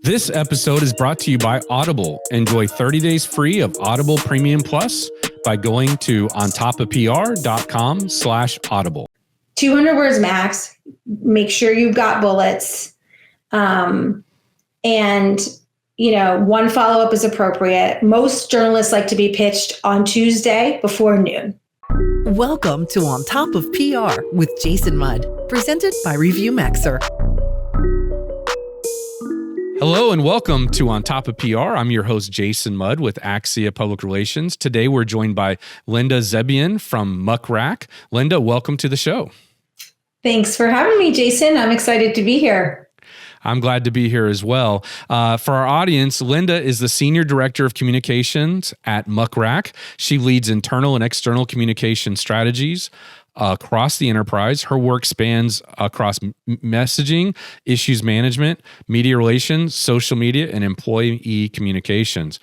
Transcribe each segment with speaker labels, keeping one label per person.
Speaker 1: This episode is brought to you by Audible. Enjoy 30 days free of Audible Premium Plus by going to ontopofpr.com/audible.
Speaker 2: 200 words max. Make sure you've got bullets. And, one follow-up is appropriate. Most journalists like to be pitched on Tuesday before noon.
Speaker 3: Welcome to On Top of PR with Jason Mudd, presented by Review Maxer.
Speaker 1: Hello and welcome to On Top of PR. I'm your host, Jason Mudd with Axia Public Relations. Today we're joined by Linda Zebian from Muck Rack. Linda, welcome to the show.
Speaker 2: Thanks for having me, Jason. I'm excited to be here.
Speaker 1: I'm glad to be here as well. For our audience, Linda is the Senior Director of Communications at Muck Rack. She leads internal and external communication strategies across the enterprise. Her work spans across messaging, issues management, media relations, social media, and employee communications.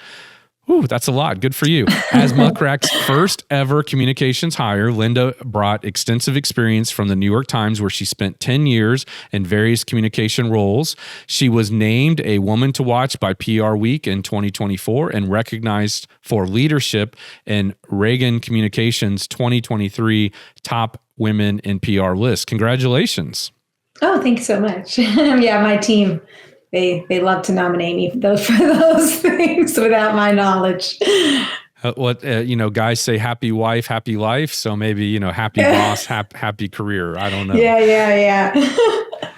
Speaker 1: Ooh, that's a lot. Good for you. As Muck Rack's first ever communications hire, Linda brought extensive experience from the New York Times, where she spent 10 years in various communication roles. She was named a Woman to Watch by PR Week in 2024 and recognized for leadership in Reagan Communications 2023 Top Women in PR list. Congratulations.
Speaker 2: Oh, thanks so much. Yeah, my team. They love to nominate me for those things without my knowledge.
Speaker 1: Guys say happy wife, happy life. So maybe, happy boss, happy career. I don't know.
Speaker 2: Yeah.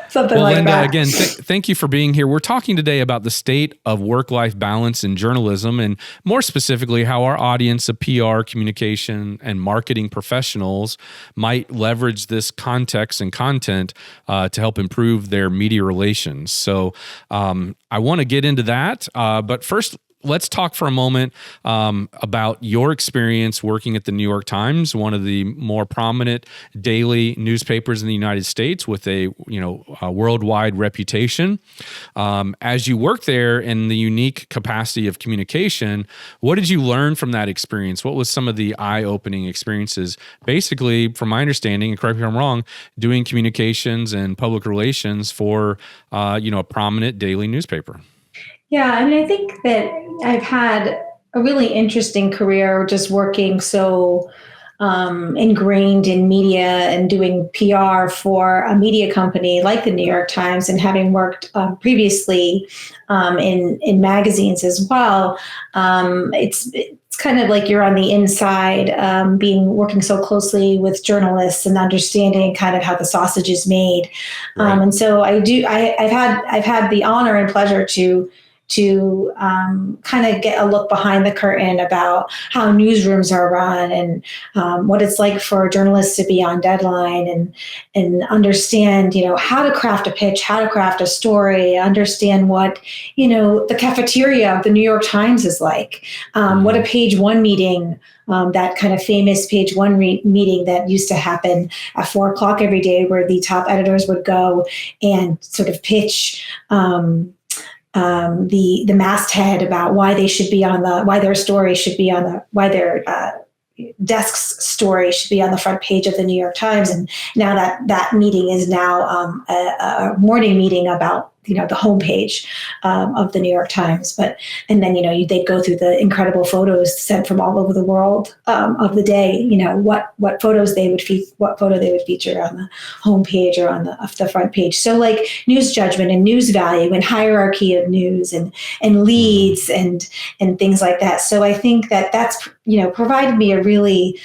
Speaker 2: Something like
Speaker 1: Linda,
Speaker 2: that.
Speaker 1: again, thank you for being here. We're talking today about the state of work-life balance in journalism, and more specifically, how our audience of PR, communication, and marketing professionals might leverage this context and content to help improve their media relations. So I want to get into that, but first, let's talk for a moment about your experience working at the New York Times, one of the more prominent daily newspapers in the United States with a worldwide reputation. As you work there in the unique capacity of communication, what did you learn from that experience? What was some of the eye-opening experiences? Basically, from my understanding, and correct me if I'm wrong, doing communications and public relations for a prominent daily newspaper.
Speaker 2: Yeah, I think that I've had a really interesting career just working so ingrained in media and doing PR for a media company like the New York Times, and having worked previously in magazines as well. It's kind of like you're on the inside, working so closely with journalists and understanding kind of how the sausage is made.
Speaker 1: Right.
Speaker 2: And so I've had the honor and pleasure to kind of get a look behind the curtain about how newsrooms are run, and what it's like for journalists to be on deadline, and understand, how to craft a pitch, how to craft a story, understand what, the cafeteria of the New York Times is like, what a page one meeting, that kind of famous page one meeting that used to happen at 4:00 every day, where the top editors would go and sort of pitch, the masthead about why their story should be why their desk's story should be on the front page of the New York Times. And now that meeting is now a morning meeting about the homepage of the New York Times. And then they go through the incredible photos sent from all over the world of the day. What photo they would feature on the homepage or on the front page. So like news judgment and news value and hierarchy of news and leads and things like that. So I think that's provided me a really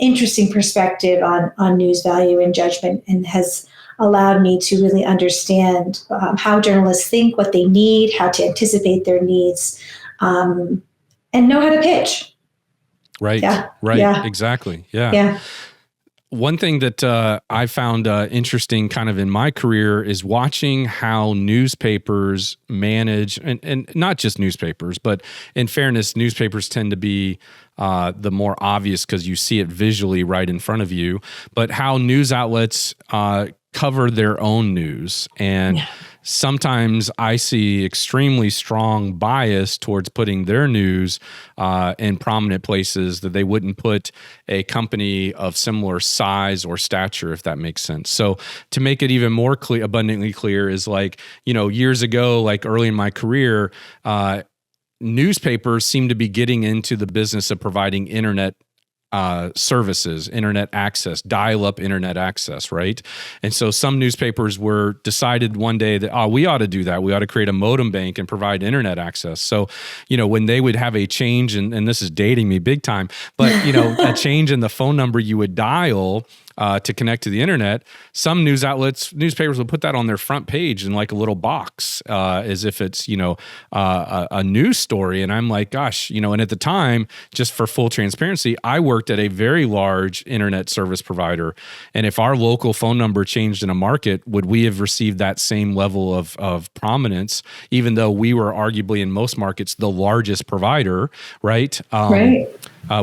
Speaker 2: interesting perspective on news value and judgment, and has allowed me to really understand how journalists think, what they need, how to anticipate their needs, and know how to pitch.
Speaker 1: Right.
Speaker 2: Yeah.
Speaker 1: Right.
Speaker 2: Yeah.
Speaker 1: Exactly. Yeah. One thing that I found interesting kind of in my career is watching how newspapers manage, and not just newspapers, but in fairness, newspapers tend to be the more obvious because you see it visually right in front of you, but how news outlets cover their own news. And sometimes I see extremely strong bias towards putting their news in prominent places that they wouldn't put a company of similar size or stature, if that makes sense. So to make it even more abundantly clear is like, years ago, like early in my career, newspapers seem to be getting into the business of providing internet services, internet access, dial-up internet access, right? And so some newspapers were decided one day that, we ought to do that. We ought to create a modem bank and provide internet access. So, when they would have a change, and this is dating me big time, but, a change in the phone number you would dial to connect to the internet, some newspapers will put that on their front page in like a little box, as if it's, a news story. And I'm like, gosh, and at the time, just for full transparency, I worked at a very large internet service provider. And if our local phone number changed in a market, would we have received that same level of prominence, even though we were arguably in most markets the largest provider, right?
Speaker 2: Right.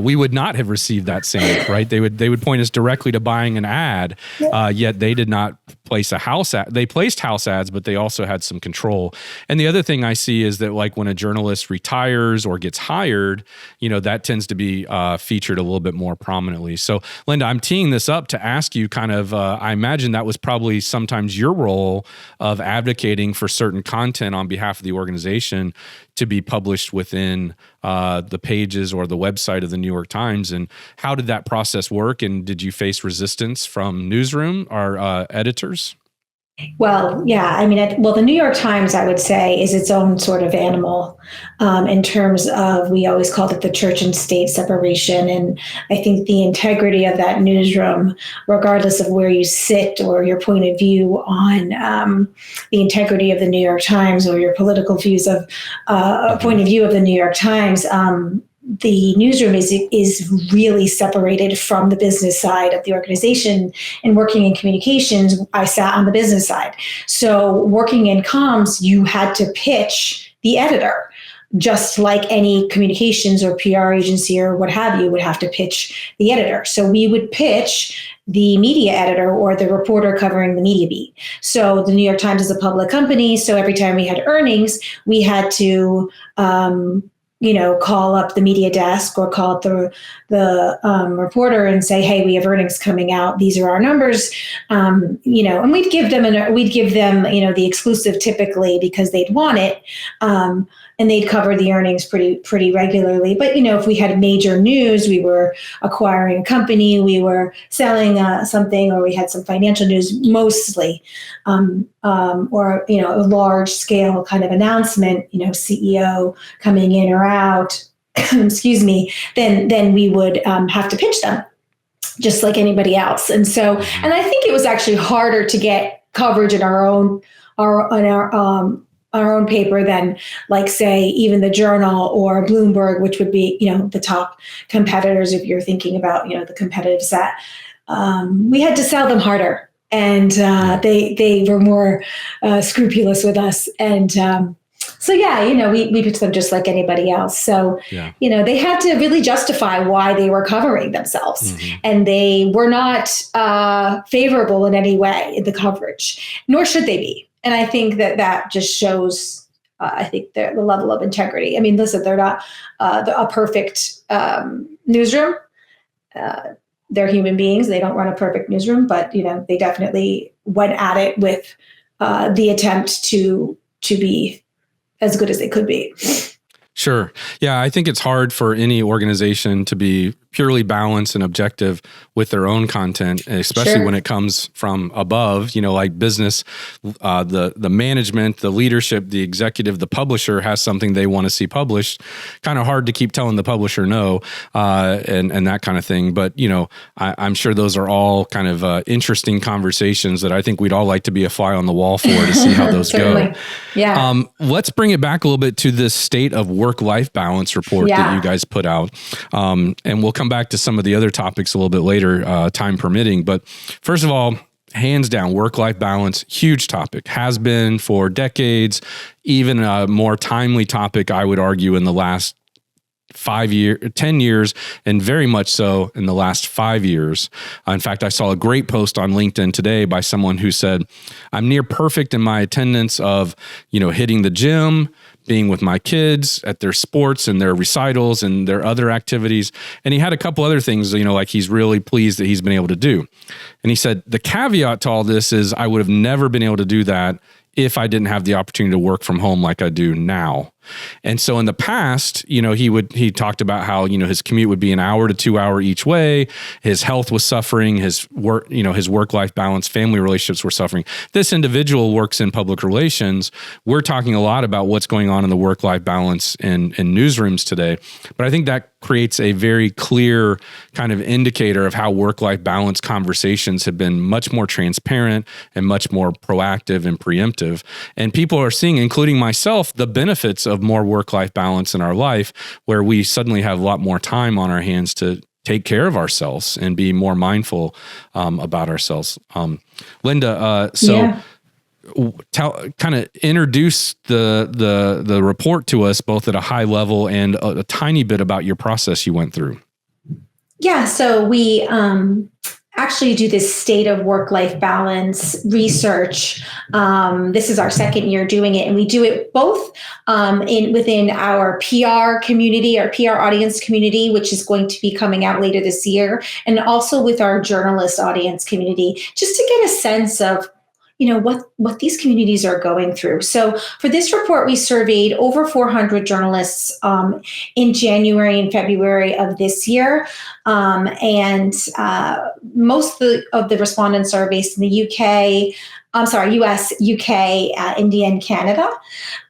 Speaker 1: We would not have received that same, right? They would point us directly to buying an ad, yet they did not place a house ad. They placed house ads, but they also had some control. And the other thing I see is that like when a journalist retires or gets hired, that tends to be featured a little bit more prominently. So Linda, I'm teeing this up to ask you kind of, I imagine that was probably sometimes your role of advocating for certain content on behalf of the organization to be published within the pages or the website of the New York Times. And how did that process work? And did you face resistance from newsroom or editors?
Speaker 2: Well, yeah. I mean, the New York Times, I would say, is its own sort of animal in terms of, we always called it the church and state separation. And I think the integrity of that newsroom, regardless of where you sit or your point of view on the integrity of the New York Times or your political views of a point of view of the New York Times, the newsroom is really separated from the business side of the organization. And working in communications, I sat on the business side. So working in comms, you had to pitch the editor, just like any communications or PR agency or what have you would have to pitch the editor. So we would pitch the media editor or the reporter covering the media beat. So the New York Times is a public company. So every time we had earnings, we had to call up the media desk or call up the reporter and say, hey, we have earnings coming out. These are our numbers. And we'd give them the exclusive typically because they'd want it. And they'd cover the earnings pretty regularly. But, if we had major news, we were acquiring a company, we were selling something, or we had some financial news mostly, or, a large scale kind of announcement, CEO coming in or out, excuse me, then we would have to pitch them just like anybody else. And so, and I think it was actually harder to get coverage in our own paper than, like, say, even the Journal or Bloomberg, which would be, the top competitors if you're thinking about, the competitive set. We had to sell them harder, and they were more scrupulous with us. And so, we pitched them just like anybody else. So, they had to really justify why they were covering themselves. Mm-hmm. And they were not favorable in any way in the coverage, nor should they be. And I think that just shows, the level of integrity. I mean, listen, they're not a perfect newsroom. They're human beings. They don't run a perfect newsroom, but, they definitely went at it with the attempt to be as good as they could be.
Speaker 1: Sure. Yeah, I think it's hard for any organization to be purely balanced and objective with their own content, especially when it comes from above, like business, the management, the leadership, the executive, the publisher has something they want to see published. Kind of hard to keep telling the publisher no, and that kind of thing. But, I'm sure those are all kind of interesting conversations that I think we'd all like to be a fly on the wall for to see how those go.
Speaker 2: Yeah.
Speaker 1: Let's bring it back a little bit to this state of work-life balance report that you guys put out. And we'll come back to some of the other topics a little bit later, time permitting. But first of all, hands down, work-life balance, huge topic, has been for decades, even a more timely topic, I would argue, in the last 10 years, and very much so in the last 5 years. In fact, I saw a great post on LinkedIn today by someone who said, I'm near perfect in my attendance of, hitting the gym, being with my kids at their sports and their recitals and their other activities. And he had a couple other things, like he's really pleased that he's been able to do. And he said, the caveat to all this is I would have never been able to do that if I didn't have the opportunity to work from home like I do now. And so in the past, he talked about how, his commute would be an hour to 2 hour each way. His health was suffering, his work-life balance, family relationships were suffering. This individual works in public relations. We're talking a lot about what's going on in the work-life balance in newsrooms today. But I think that creates a very clear kind of indicator of how work-life balance conversations have been much more transparent and much more proactive and preemptive. And people are seeing, including myself, the benefits of more work-life balance in our life, where we suddenly have a lot more time on our hands to take care of ourselves and be more mindful about ourselves. Linda, kind of introduce the report to us both at a high level and a tiny bit about your process you went through.
Speaker 2: Yeah, so we actually do this state of work-life balance research. This is our second year doing it, and we do it both within our PR community, our PR audience community, which is going to be coming out later this year, and also with our journalist audience community, just to get a sense of what these communities are going through. So for this report, we surveyed over 400 journalists in January and February of this year. And most of the respondents are based in the US, UK, India, and Canada.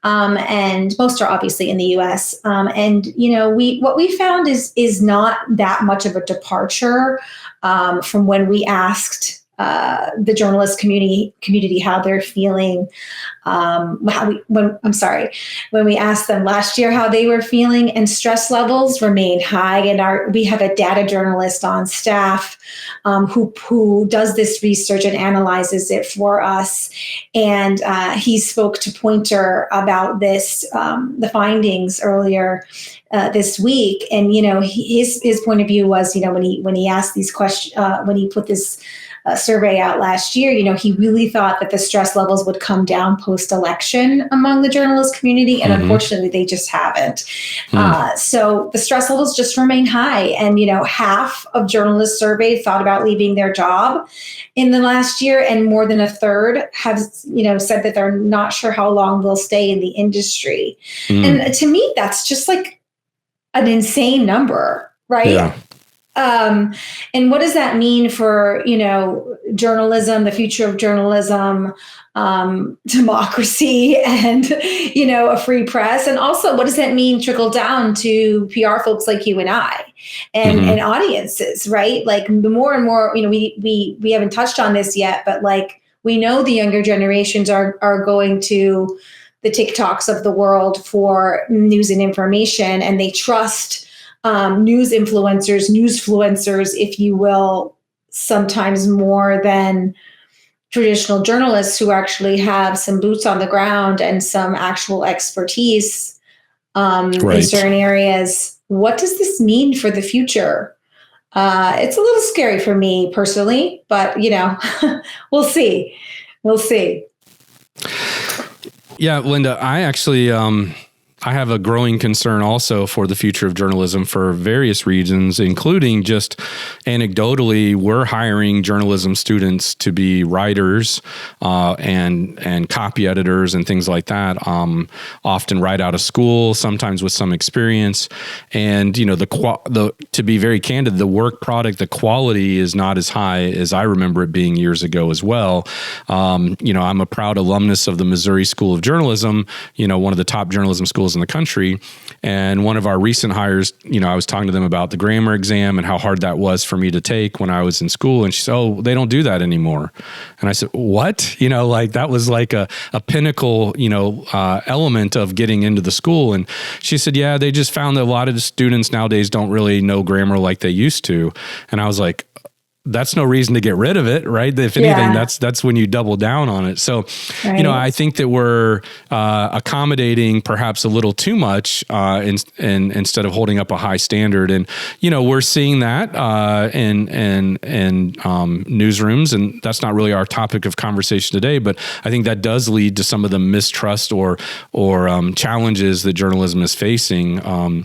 Speaker 2: And most are obviously in the US. And what we found is not that much of a departure from when we asked the journalist community how they're feeling. When we asked them last year how they were feeling, and stress levels remain high. And we have a data journalist on staff who does this research and analyzes it for us. And he spoke to Pointer about this, the findings earlier this week. And his point of view was, when he asked these questions, when he put this survey out last year, he really thought that the stress levels would come down post-election among the journalist community, and unfortunately they just haven't. So the stress levels just remain high, and half of journalists surveyed thought about leaving their job in the last year, and more than a third have said that they're not sure how long they'll stay in the industry. And to me, that's just like an insane number, right? Yeah. And what does that mean for, journalism, the future of journalism, democracy, and, a free press? And also, what does that mean trickle down to PR folks like you and I and audiences, right? Like the more and more, we haven't touched on this yet, but like we know the younger generations are going to the TikToks of the world for news and information, and they trust news influencers, if you will, sometimes more than traditional journalists who actually have some boots on the ground and some actual expertise in certain areas. What does this mean for the future? It's a little scary for me personally, but we'll see. We'll see.
Speaker 1: Yeah, Linda, I actually I have a growing concern also for the future of journalism for various reasons, including just anecdotally, we're hiring journalism students to be writers and copy editors and things like that, often right out of school, sometimes with some experience. And, to be very candid, the work product, the quality is not as high as I remember it being years ago as well. I'm a proud alumnus of the Missouri School of Journalism, one of the top journalism schools in the country. And one of our recent hires, I was talking to them about the grammar exam and how hard that was for me to take when I was in school. And she said, "Oh, they don't do that anymore." And I said, "What?" That was like a pinnacle, element of getting into the school. And she said, "Yeah, they just found that a lot of the students nowadays don't really know grammar like they used to." And I was like, that's no reason to get rid of it, right? If anything, that's when you double down on it. So, I think that we're accommodating perhaps a little too much instead of holding up a high standard. And, we're seeing that in newsrooms, and that's not really our topic of conversation today, but I think that does lead to some of the mistrust or challenges that journalism is facing. All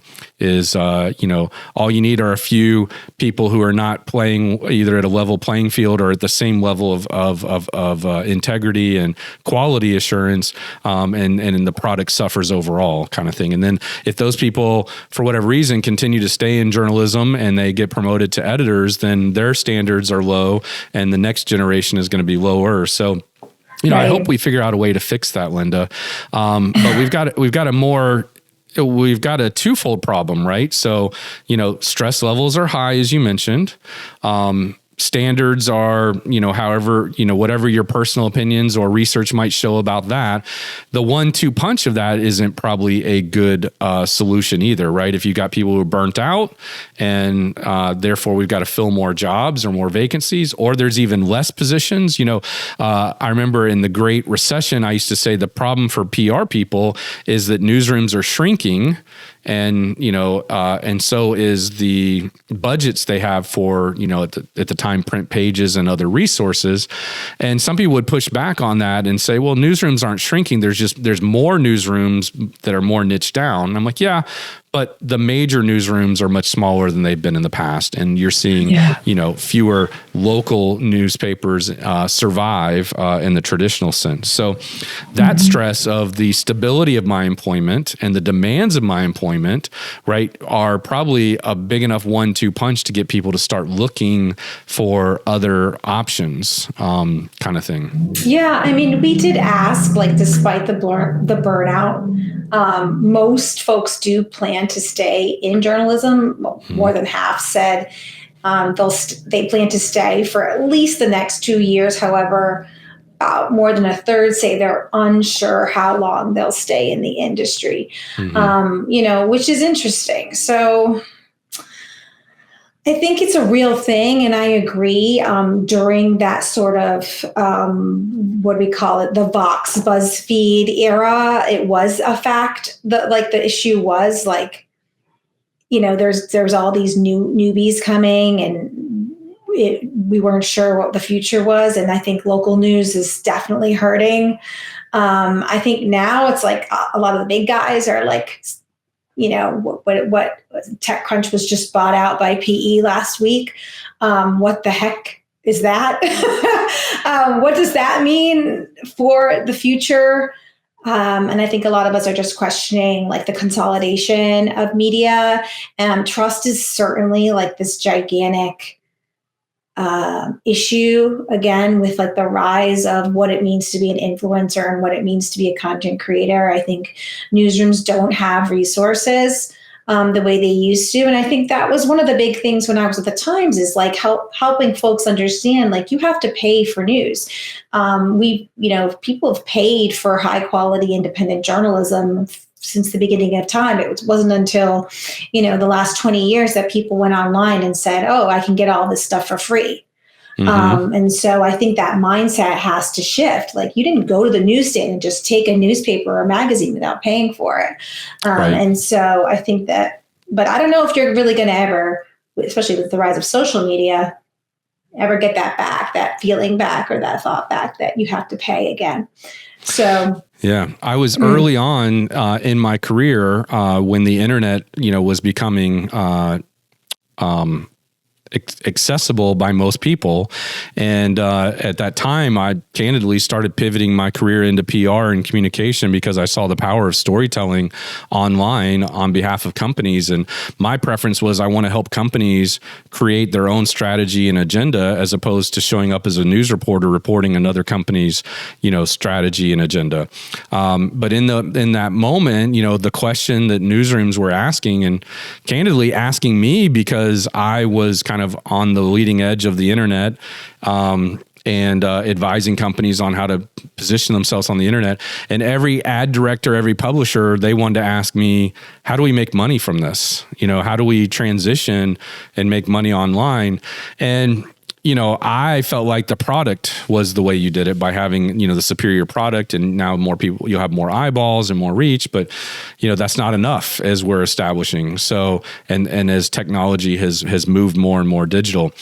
Speaker 1: you need are a few people who are not playing either at a level playing field or at the same level of integrity and quality assurance, and the product suffers overall, kind of thing. And then if those people, for whatever reason, continue to stay in journalism and they get promoted to editors, then their standards are low, and the next generation is going to be lower. So, I hope we figure out a way to fix that, Linda. But we've got a twofold problem, right? So, stress levels are high, as you mentioned. Standards are, whatever your personal opinions or research might show about that. The 1-2 punch of that isn't probably a good solution either, right? If you got people who are burnt out and therefore we've got to fill more jobs or more vacancies, or there's even less positions. I remember in the Great Recession, I used to say the problem for PR people is that newsrooms are shrinking. And, and so is the budgets they have for, at the time, print pages and other resources. And some people would push back on that and say, well, newsrooms aren't shrinking. There's more newsrooms that are more niched down. And I'm like, yeah, but the major newsrooms are much smaller than they've been in the past. And you're seeing, fewer local newspapers survive in the traditional sense. So that stress of the stability of my employment and the demands of my employment, right, are probably a big enough 1-2 punch to get people to start looking for other options, kind of thing.
Speaker 2: Yeah, I mean, we did ask, despite the burnout, most folks do plan to stay in journalism. More than half said they plan to stay for at least the next 2 years. However, more than a third say they're unsure how long they'll stay in the industry, which is interesting. So I think it's a real thing, and I agree. During that sort of, what do we call it, the Vox BuzzFeed era, it was a fact that the issue was there's all these newbies coming, and we weren't sure what the future was. And I think local news is definitely hurting. I think now it's a lot of the big guys are what TechCrunch was just bought out by PE last week. What the heck is that? What does that mean for the future? And I think a lot of us are just questioning the consolidation of media. Trust is certainly this gigantic issue, again, with the rise of what it means to be an influencer and what it means to be a content creator. I think newsrooms don't have resources the way they used to. And I think that was one of the big things when I was at the Times is helping folks understand, you have to pay for news. People have paid for high quality independent journalism since the beginning of time. It wasn't until, the last 20 years that people went online and said, oh, I can get all this stuff for free. And so I think that mindset has to shift. You didn't go to the newsstand and just take a newspaper or a magazine without paying for it.
Speaker 1: Right.
Speaker 2: And so I think that, but I don't know if you're really going to ever, especially with the rise of social media, ever get that back, that feeling back or that thought back that you have to pay again. So
Speaker 1: yeah, I was early on in my career when the internet, was becoming accessible by most people. And at that time, I candidly started pivoting my career into PR and communication because I saw the power of storytelling online on behalf of companies. And my preference was I want to help companies create their own strategy and agenda as opposed to showing up as a news reporter reporting another company's, strategy and agenda. But in that moment, the question that newsrooms were asking, and candidly asking me because I was kind of on the leading edge of the internet, and advising companies on how to position themselves on the internet. And every ad director, every publisher, they wanted to ask me, how do we make money from this? How do we transition and make money online? And I felt like the product was the way you did it by having, the superior product, and now more people, you'll have more eyeballs and more reach, but that's not enough as we're establishing. So, and as technology has moved more and more digital.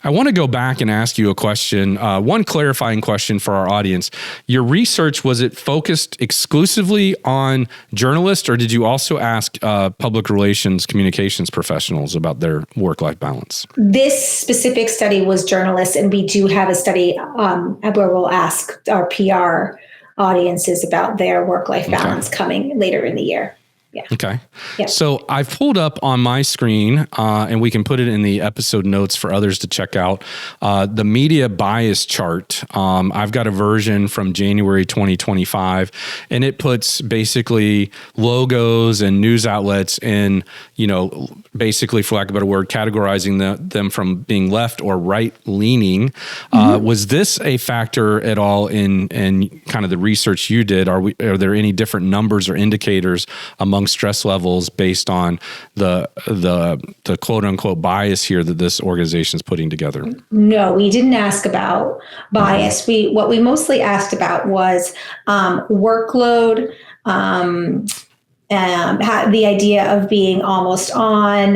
Speaker 1: I want to go back and ask you a question, one clarifying question for our audience. Your research, was it focused exclusively on journalists, or did you also ask public relations communications professionals about their work-life balance?
Speaker 2: This specific study was journalists, and we do have a study where we'll ask our PR audiences about their work-life balance coming later in the year. Yeah.
Speaker 1: Okay.
Speaker 2: Yeah.
Speaker 1: So I've pulled up on my screen, and we can put it in the episode notes for others to check out, the media bias chart. I've got a version from January 2025, and it puts basically logos and news outlets in, basically, for lack of a better word, categorizing them from being left or right leaning. Was this a factor at all in kind of the research you did? Are there any different numbers or indicators among stress levels based on the quote unquote bias here that this organization is putting together?
Speaker 2: No, we didn't ask about bias. What we mostly asked about was workload, the idea of being almost on,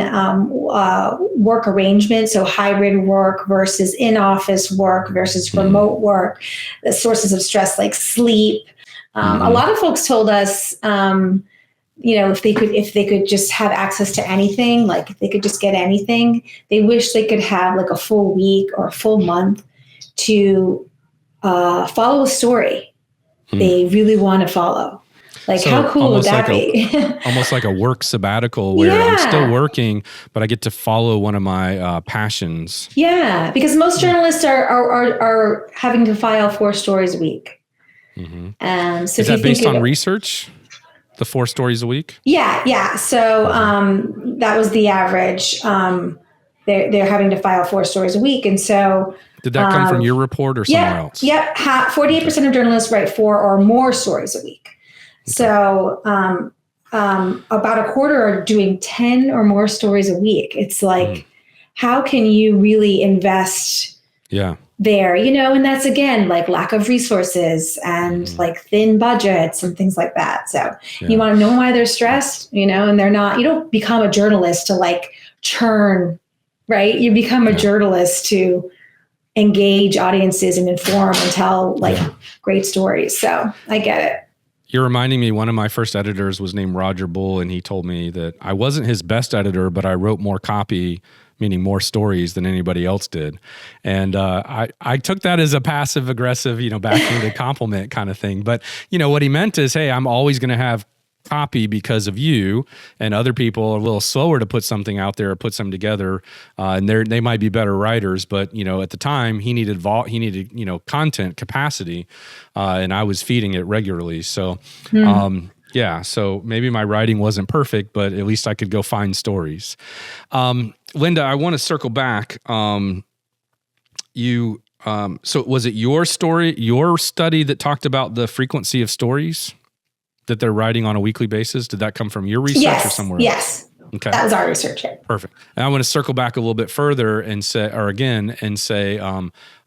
Speaker 2: work arrangement, so hybrid work versus in-office work versus remote work, the sources of stress like sleep. A lot of folks told us, if they could just have access to anything, like if they could just get anything, they wish they could have like a full week or a full month to follow a story they really want to follow. Like, so how cool would that be?
Speaker 1: Almost like a work sabbatical where I'm still working, but I get to follow one of my passions.
Speaker 2: Yeah, because most journalists are having to file 4 stories a week. So
Speaker 1: is that based on research? The 4 stories a week?
Speaker 2: Yeah. So that was the average. They're having to file 4 stories a week, and so
Speaker 1: did that come from your report or somewhere else?
Speaker 2: Yep. 48% of journalists write 4 or more stories a week. So about a quarter are doing 10 or more stories a week. It's like, how can you really invest there? And that's, again, like lack of resources and like thin budgets and things like that. So you want to know why they're stressed, and they're not. You don't become a journalist to like churn, right? You become a journalist to engage audiences and inform and tell like great stories. So I get it.
Speaker 1: You're reminding me, one of my first editors was named Roger Bull, and he told me that I wasn't his best editor, but I wrote more copy, meaning more stories, than anybody else did. And I took that as a passive aggressive, backing the compliment kind of thing. But, what he meant is, hey, I'm always going to have copy because of you, and other people are a little slower to put something out there or put something together, and they might be better writers, but at the time he needed content capacity, and I was feeding it regularly. So so maybe my writing wasn't perfect, but at least I could go find stories. Linda, I want to circle back. So was it your study that talked about the frequency of stories that they're writing on a weekly basis? Did that come from your research or somewhere else?
Speaker 2: Yes.
Speaker 1: Okay.
Speaker 2: That was our research. Yeah.
Speaker 1: Perfect. And I want to circle back a little bit further and say,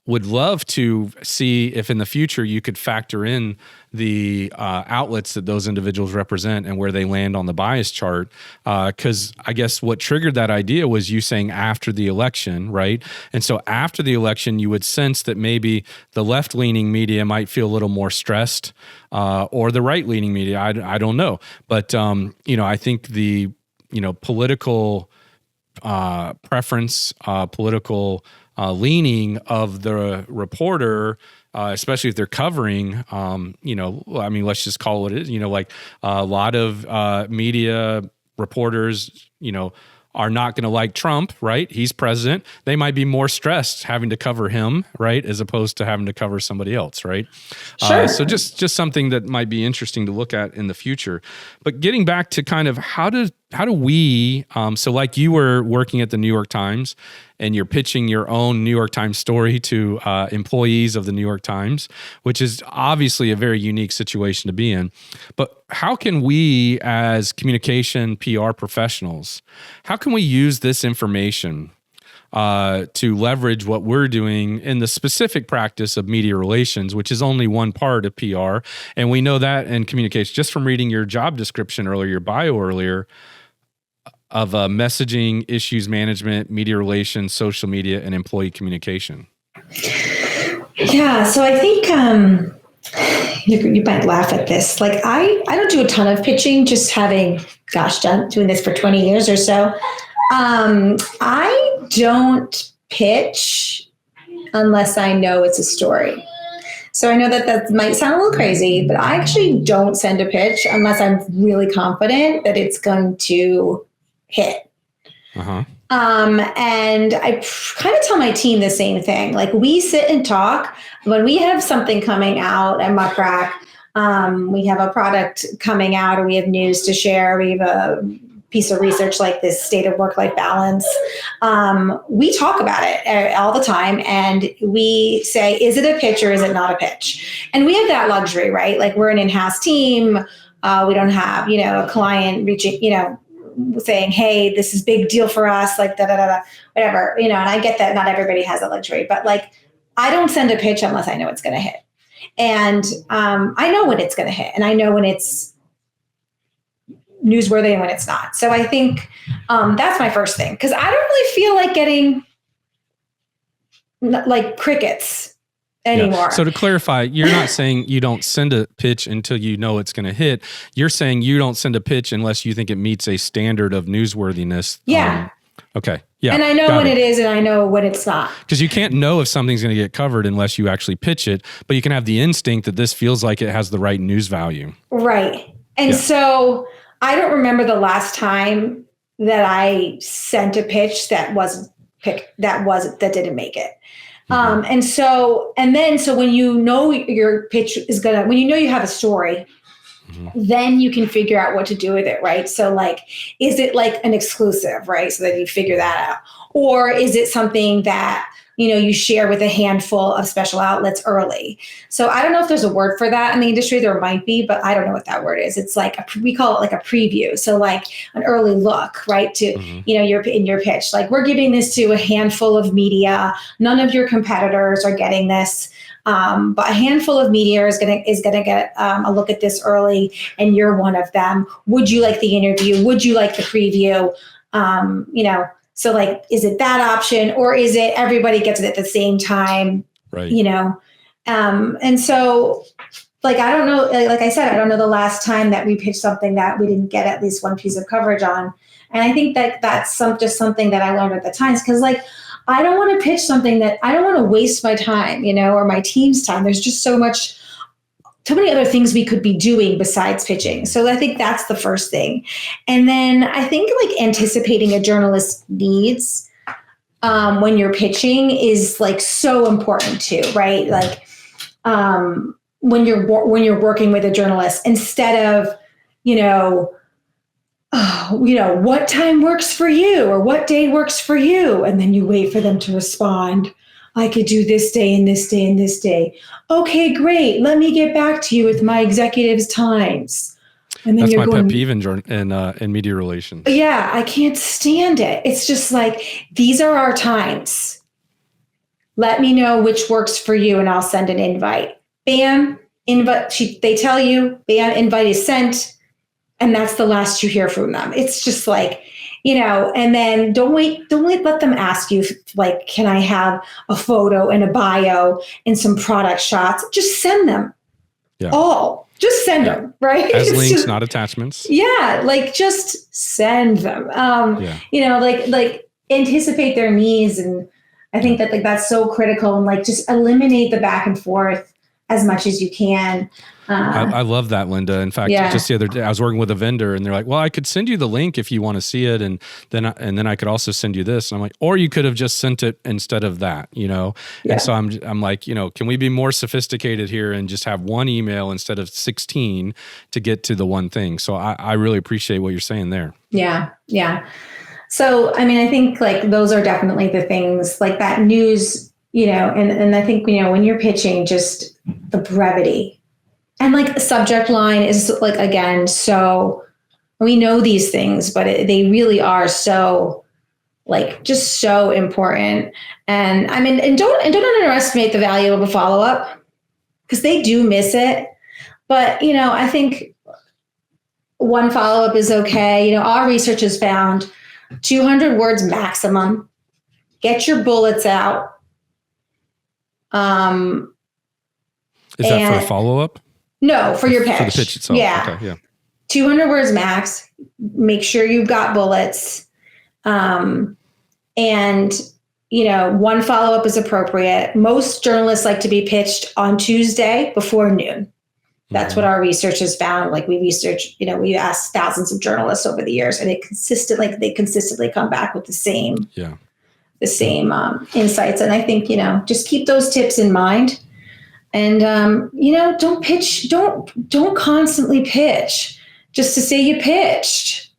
Speaker 1: would love to see if in the future you could factor in the outlets that those individuals represent and where they land on the bias chart. Because I guess what triggered that idea was you saying after the election, right? And so after the election, you would sense that maybe the left-leaning media might feel a little more stressed, or the right-leaning media. I don't know. But, I think the, political preference, political leaning of the reporter, especially if they're covering, let's just call it what it is, like a lot of media reporters, are not going to like Trump, right? He's president. They might be more stressed having to cover him, right, as opposed to having to cover somebody else, right?
Speaker 2: Sure.
Speaker 1: So just something that might be interesting to look at in the future. But getting back to kind of how do we, so like you were working at the New York Times and you're pitching your own New York Times story to employees of the New York Times, which is obviously a very unique situation to be in. But how can we as communication PR professionals, how can we use this information to leverage what we're doing in the specific practice of media relations, which is only one part of PR. And we know that in communication, just from reading your job description earlier, your bio earlier, of messaging, issues management, media relations, social media, and employee communication.
Speaker 2: Yeah, so I think you might laugh at this. Like I don't do a ton of pitching, just having, doing this for 20 years or so. I don't pitch unless I know it's a story. So I know that might sound a little crazy, but I actually don't send a pitch unless I'm really confident that it's going to hit.
Speaker 1: Uh-huh.
Speaker 2: And I kind of tell my team the same thing. Like we sit and talk when we have something coming out at Muck Rack. We have a product coming out, or we have news to share. We have a piece of research like this state of work-life balance. We talk about it all the time, and we say, is it a pitch or is it not a pitch? And we have that luxury, right? Like we're an in-house team. We don't have, a client reaching, saying, hey, this is big deal for us, like whatever, and I get that not everybody has a luxury, but like, I don't send a pitch unless I know it's going to hit. And I know when it's going to hit, and I know when it's newsworthy and when it's not. So I think that's my first thing, because I don't really feel like getting like crickets anymore.
Speaker 1: Yeah. So to clarify, you're not saying you don't send a pitch until you know it's going to hit. You're saying you don't send a pitch unless you think it meets a standard of newsworthiness.
Speaker 2: Yeah.
Speaker 1: Okay. Yeah.
Speaker 2: And I know when it is, and I know when it's not.
Speaker 1: Because you can't know if something's going to get covered unless you actually pitch it, but you can have the instinct that this feels like it has the right news value.
Speaker 2: Right. And so I don't remember the last time that I sent a pitch that didn't make it. And so when you know your pitch is when you know you have a story, then you can figure out what to do with it, right? So like, is it like an exclusive, right? So that you figure that out. Or is it something that, you share with a handful of special outlets early? So I don't know if there's a word for that in the industry. There might be, but I don't know what that word is. It's like, we call it like a preview. So like an early look, right? To, in your pitch, like we're giving this to a handful of media. None of your competitors are getting this. But a handful of media is gonna get a look at this early, and you're one of them. Would you like the interview? Would you like the preview? So like, is it that option, or is it everybody gets it at the same time?
Speaker 1: Right.
Speaker 2: And so like, I don't know, like I said, I don't know the last time that we pitched something that we didn't get at least one piece of coverage on. And I think that that's just something that I learned at the times. Cause like, I don't want to pitch something that I don't want to waste my time, or my team's time. There's just so many other things we could be doing besides pitching. So I think that's the first thing. And then I think like anticipating a journalist's needs when you're pitching is like so important too, right? Like when you're working with a journalist, instead of, what time works for you, or what day works for you? And then you wait for them to respond. I could do this day and this day and this day. Okay, great. Let me get back to you with my executives' times. And then
Speaker 1: that's my pet peeve in media relations.
Speaker 2: Yeah, I can't stand it. It's just like, these are our times. Let me know which works for you, and I'll send an invite. Bam, invite. They tell you, bam, invite is sent. And that's the last you hear from them. It's just like, and then don't let them ask you, like, can I have a photo and a bio and some product shots? Just send them all. Just send them, right?
Speaker 1: As links, not attachments.
Speaker 2: Yeah, like just send them. Like anticipate their needs. And I think that like that's so critical, and like just eliminate the back and forth as much as you can.
Speaker 1: I love that, Linda. In fact, just the other day, I was working with a vendor, and they're like, "Well, I could send you the link if you want to see it, and then I could also send you this." And I'm like, "Or you could have just sent it instead of that, Yeah. And so I'm like, can we be more sophisticated here and just have one email instead of 16 to get to the one thing? So I really appreciate what you're saying there.
Speaker 2: Yeah, yeah. So I mean, I think like those are definitely the things, like that news, and I think when you're pitching, just the brevity. And like the subject line is like, again, so we know these things, but they really are so Like just so important. And I mean, and don't underestimate the value of a follow-up, because they do miss it. But, I think one follow-up is okay. Our research has found 200 words maximum. Get your bullets out.
Speaker 1: Is that for a follow-up?
Speaker 2: No, for your pitch.
Speaker 1: For the pitch itself.
Speaker 2: Yeah.
Speaker 1: Okay, yeah.
Speaker 2: 200 words max. Make sure you've got bullets. And, one follow-up is appropriate. Most journalists like to be pitched on Tuesday before noon. That's what our research has found. Like we asked thousands of journalists over the years, and they consistently come back with the same insights. And I think, just keep those tips in mind. And, don't constantly pitch just to say you pitched.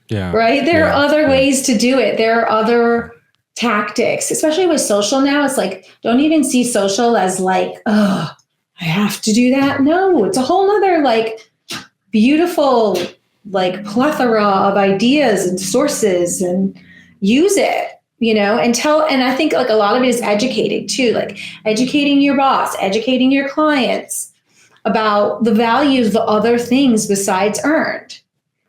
Speaker 1: Yeah.
Speaker 2: Right. There are other ways to do it. There are other tactics, especially with social now. It's like, don't even see social as like, oh, I have to do that. No, it's a whole nother like beautiful, like plethora of ideas and sources, and use it, and I think like a lot of it is educating too, like educating your boss, educating your clients about the values of the other things besides earned,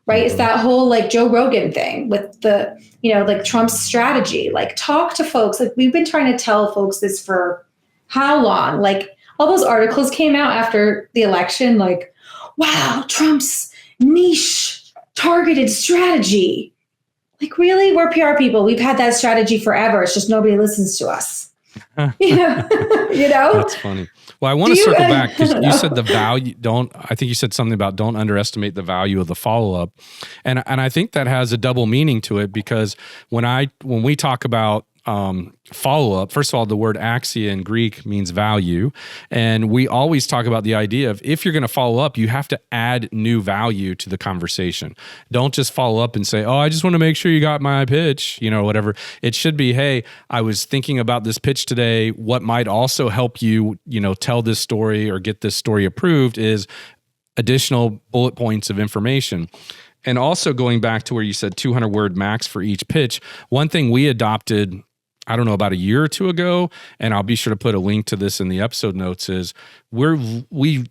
Speaker 2: right? It's that whole like Joe Rogan thing with the, like Trump's strategy, like talk to folks. Like we've been trying to tell folks this for how long? Like all those articles came out after the election, like, wow, Trump's niche targeted strategy. Like, really? We're PR people. We've had that strategy forever. It's just nobody listens to us.
Speaker 1: That's funny. Well, I want to circle back because you said the value. I think you said something about don't underestimate the value of the follow-up. And I think that has a double meaning to it, because when we talk about follow-up, first of all, the word axia in Greek means value. And we always talk about the idea of if you're going to follow up, you have to add new value to the conversation. Don't just follow up and say, oh, I just want to make sure you got my pitch, whatever. It should be, hey, I was thinking about this pitch today. What might also help you, tell this story or get this story approved is additional bullet points of information. And also going back to where you said 200 word max for each pitch, one thing we adopted, I don't know, about a year or two ago, and I'll be sure to put a link to this in the episode notes, is we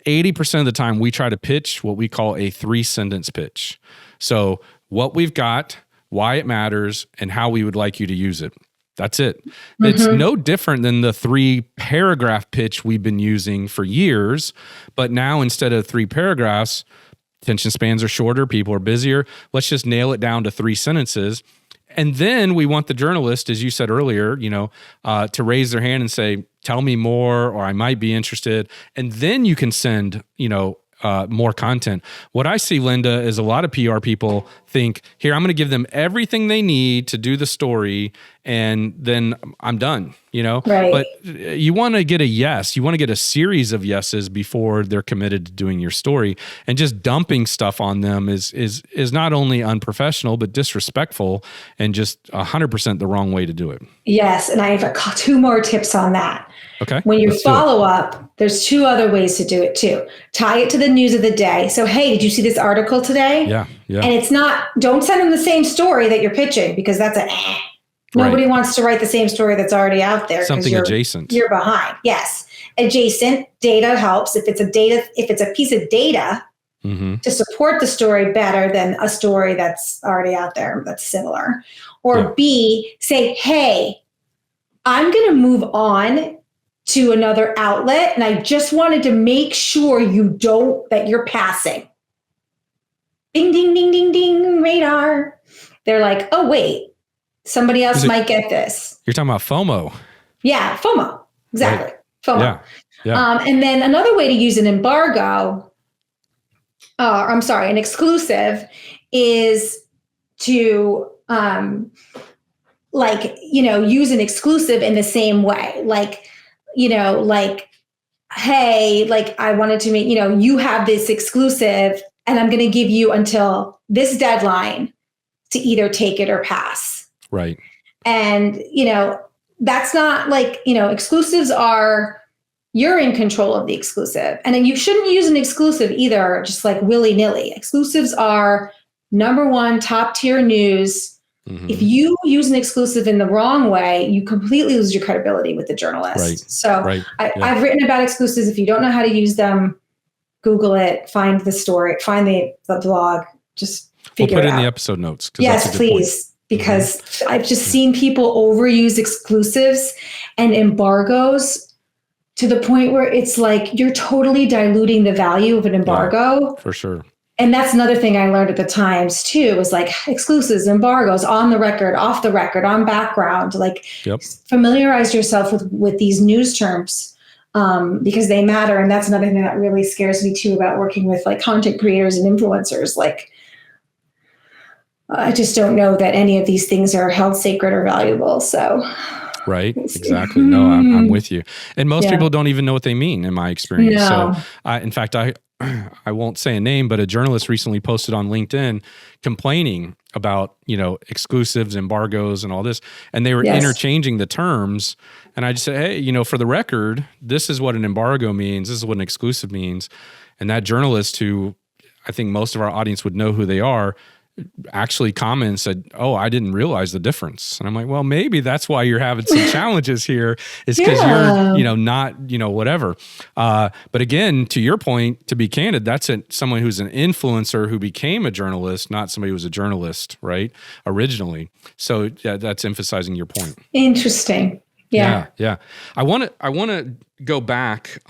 Speaker 1: 80% of the time we try to pitch what we call a 3-sentence pitch. So what we've got, why it matters, and how we would like you to use it. That's it. Mm-hmm. It's no different than the 3-paragraph pitch we've been using for years, but now instead of 3 paragraphs, attention spans are shorter, people are busier. Let's just nail it down to 3 sentences. And then we want the journalist, as you said earlier, to raise their hand and say, tell me more, or I might be interested. And then you can send, more content. What I see, Linda, is a lot of PR people think, here, I'm going to give them everything they need to do the story, and then I'm done, Right. But you want to get a yes. You want to get a series of yeses before they're committed to doing your story. And just dumping stuff on them is not only unprofessional, but disrespectful, and just 100% the wrong way to do it.
Speaker 2: Yes. And I have 2 more tips on that.
Speaker 1: Okay.
Speaker 2: When you follow up, there's 2 other ways to do it too. Tie it to the news of the day. So, hey, did you see this article today?
Speaker 1: Yeah.
Speaker 2: And it's not, don't send them the same story that you're pitching, because that's nobody wants to write the same story that's already out there.
Speaker 1: Something adjacent.
Speaker 2: You're behind. Yes. Adjacent data helps. If it's a piece of data to support the story better than a story that's already out there that's similar. Or B, say, hey, I'm going to move on to another outlet, and I just wanted to make sure that you're passing. Ding, ding, ding, ding, ding, radar. They're like, oh, wait, somebody else might get this.
Speaker 1: You're talking about FOMO.
Speaker 2: Yeah, FOMO. Exactly. Right. FOMO.
Speaker 1: Yeah.
Speaker 2: And then another way to use an embargo, an exclusive, is to use an exclusive in the same way. Hey, I wanted to make, you have this exclusive, and I'm going to give you until this deadline to either take it or pass.
Speaker 1: Right.
Speaker 2: And, that's not exclusives are, you're in control of the exclusive. And then you shouldn't use an exclusive either, just like willy-nilly. Exclusives are number 1 top tier news If you use an exclusive in the wrong way, you completely lose your credibility with the journalist.
Speaker 1: Right.
Speaker 2: So
Speaker 1: Right.
Speaker 2: I've written about exclusives. If you don't know how to use them, Google it, find the story, find the blog, just figure it out.
Speaker 1: We'll put it in the episode notes.
Speaker 2: Yes, please. Because I've just seen people overuse exclusives and embargoes to the point where it's like you're totally diluting the value of an embargo.
Speaker 1: For sure.
Speaker 2: And that's another thing I learned at the Times too, was like exclusives, embargoes, on the record, off the record, on background, like familiarize yourself with these news terms because they matter. And that's another thing that really scares me too about working with like content creators and influencers. Like, I just don't know that any of these things are held sacred or valuable. So.
Speaker 1: Right. Exactly. No, I'm with you. And most people don't even know what they mean in my experience.
Speaker 2: No.
Speaker 1: So in fact, I won't say a name, but a journalist recently posted on LinkedIn complaining about, exclusives, embargoes and all this. And they were interchanging the terms. And I just said, hey, for the record, this is what an embargo means. This is what an exclusive means. And that journalist, who I think most of our audience would know who they are, actually commented and said, oh, I didn't realize the difference. And I'm like, well, maybe that's why you're having some challenges here, is because you're, not, whatever. But again, to your point, to be candid, that's someone who's an influencer who became a journalist, not somebody who was a journalist, right? Originally. So that's emphasizing your point.
Speaker 2: Interesting. Yeah.
Speaker 1: I want to go back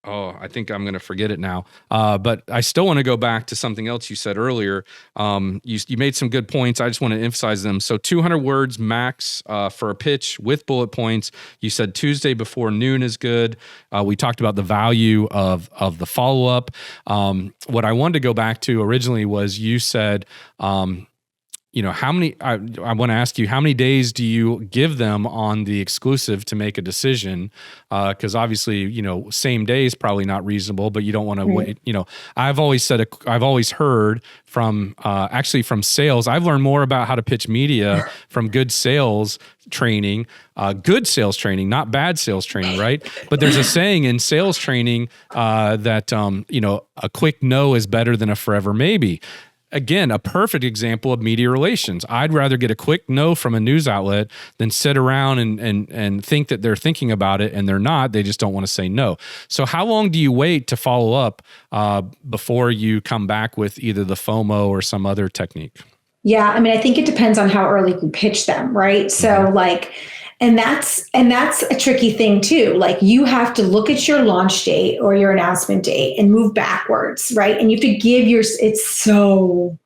Speaker 1: I think I'm going to forget it now. But I still want to go back to something else you said earlier. You made some good points. I just want to emphasize them. So 200 words max for a pitch with bullet points. You said Tuesday before noon is good. We talked about the value of the follow-up. What I wanted to go back to originally was you said, how many, I want to ask you, how many days do you give them on the exclusive to make a decision? Because obviously, same day is probably not reasonable, but you don't want to wait. I've always heard from sales. I've learned more about how to pitch media from good sales training, not bad sales training, right? But there's a saying in sales training that, a quick no is better than a forever maybe. Again, a perfect example of media relations. I'd rather get a quick no from a news outlet than sit around and think that they're thinking about it and they're not. They just don't want to say no. So how long do you wait to follow up before you come back with either the FOMO or some other technique?
Speaker 2: Yeah, I think it depends on how early you pitch them, right? So and that's a tricky thing too. Like, you have to look at your launch date or your announcement date and move backwards, right? And you have to it's so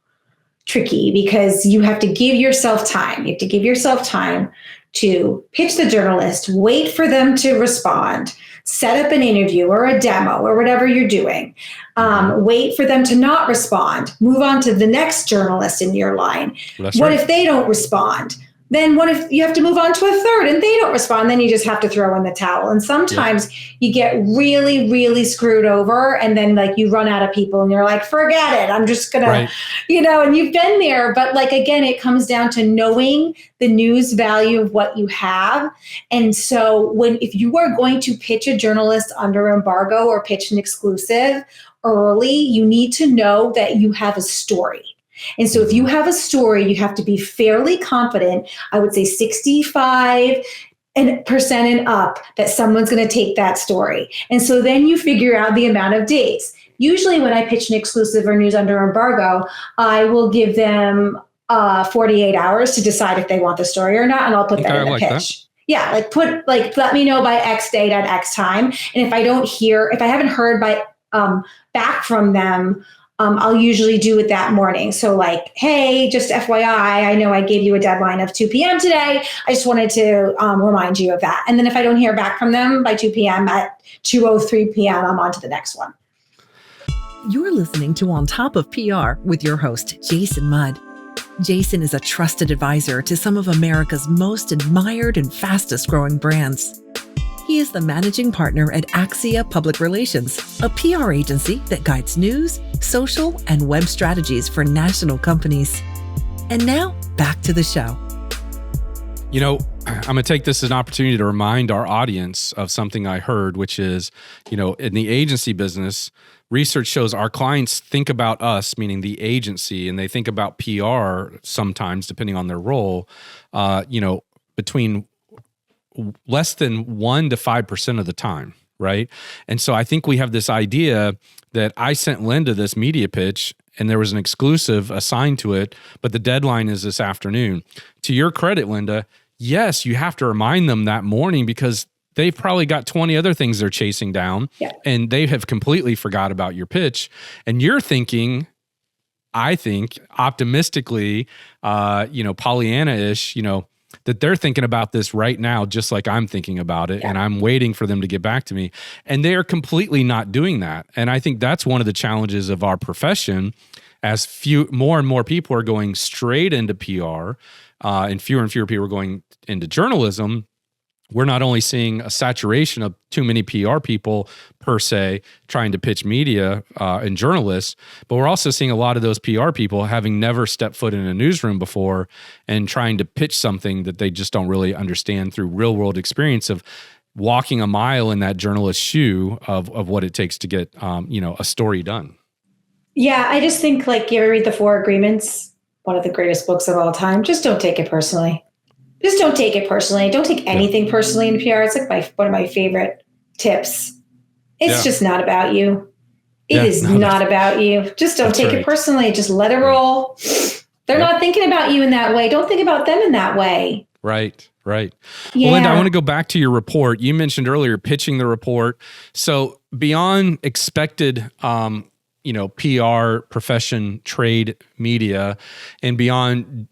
Speaker 2: tricky because you have to give yourself time. You have to give yourself time to pitch the journalist, wait for them to respond, set up an interview or a demo or whatever you're doing. Wait for them to not respond, move on to the next journalist in your line. What if they don't respond? Then what if you have to move on to a third and they don't respond? Then you just have to throw in the towel. And sometimes you get really, really screwed over. And then you run out of people and you're like, forget it. I'm just going to, and you've been there. But again, it comes down to knowing the news value of what you have. And so if you are going to pitch a journalist under embargo or pitch an exclusive early, you need to know that you have a story. And so if you have a story, you have to be fairly confident, I would say 65% and up, that someone's going to take that story. And so then you figure out the amount of days. Usually when I pitch an exclusive or news under embargo, I will give them 48 hours to decide if they want the story or not. And I'll put that in the pitch. That. Yeah, let me know by X date at X time. And if I haven't heard back from them, I'll usually do it that morning. So hey, just FYI, I know I gave you a deadline of 2 p.m. today. I just wanted to remind you of that. And then if I don't hear back from them by 2 p.m. at 2:03 p.m., I'm on to the next one.
Speaker 3: You're listening to On Top of PR with your host, Jason Mudd. Jason is a trusted advisor to some of America's most admired and fastest growing brands. He is the managing partner at Axia Public Relations, a PR agency that guides news, social, and web strategies for national companies. And now, back to the show.
Speaker 1: I'm going to take this as an opportunity to remind our audience of something I heard, which is, in the agency business, research shows our clients think about us, meaning the agency, and they think about PR sometimes, depending on their role, between less than 1% to 5% of the time, right? And so I think we have this idea that I sent Linda this media pitch and there was an exclusive assigned to it, but the deadline is this afternoon. To your credit, Linda, yes, you have to remind them that morning because they've probably got 20 other things they're chasing down, and they have completely forgot about your pitch. And you're thinking, I think, optimistically, Pollyanna-ish, that they're thinking about this right now, just like I'm thinking about it, and I'm waiting for them to get back to me. And they are completely not doing that. And I think that's one of the challenges of our profession, as more and more people are going straight into PR, and fewer people are going into journalism. We're not only seeing a saturation of too many PR people per se trying to pitch media and journalists, but we're also seeing a lot of those PR people having never stepped foot in a newsroom before and trying to pitch something that they just don't really understand through real world experience of walking a mile in that journalist's shoe of what it takes to get a story done.
Speaker 2: Yeah, I just think you ever read The Four Agreements, one of the greatest books of all time. Just don't take it personally. Just don't take it personally. Don't take anything personally in PR. It's one of my favorite tips. It's just not about you. It is not about you. Just don't take it personally. Just let it roll. They're not thinking about you in that way. Don't think about them in that way.
Speaker 1: Right.
Speaker 2: Yeah.
Speaker 1: Well, Linda, I want to go back to your report. You mentioned earlier pitching the report. So beyond expected, PR, profession, trade, media, and beyond